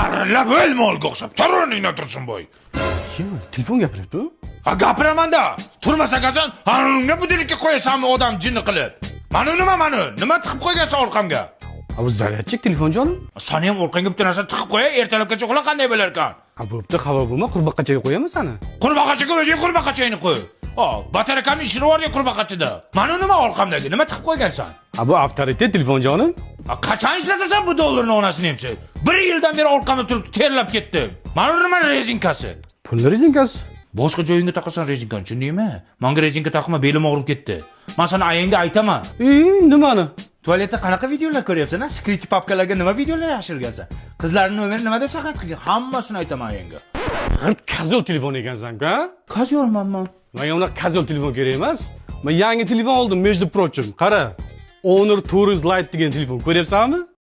Arillab o'lmolga o'xshab. Tur o'rningdan tursin bo'y. Kim? Telefon gapiryapti u. Ha gapiraman-da. Turmasa qachon unga budilikka qo'yasanmi odam jinni qilib? Nima tiqib qo'ygansan orqamga? Ha bu zaryadchik telefon jonim. Sani ham orqangga bitta narsa tiqib qo'ya, ertalabgacha uxla qanday bo'lar ekan? Ha bo'pti, xabar bo'lma, qurbaqachaga qo'yamiz sani. Qurbaqachaga o'zing qurbaqachangni qo'y. Batarakamni ishini bor qurbaqachida. Mana nima orqamdagi? Nima tiqib qo'ygansan? Ha bu avtoritet telefon jonim. Qachon ishlatasan bu dollarni onasini emsa? 1 yildan beri orqamda turib terlab ketdim. Mana nima rezinkasi? Pul rezinkasi. Boshqa joyingga taqasan rezinkani, tushundingmi? Menga rezinka taqma, belim og'rib ketdi. Men sana ayangga aytaman. Nimani? Tualetda qanaqa videolar ko'ryapsan? Skriti papkalarga nima videolar yashirgansan? Qizlarning nomerini nima deb saqlat qilgan? Hammasini aytaman ayangga. G'irt kazol telefon ekansan-ku, ha? Kazolmanman. Menga unaqa kazol telefon kerak emas. Men yangi telefon oldim, между прочим. Qara. Honor Tourist Lite degan telefon ko'ryapsanmi?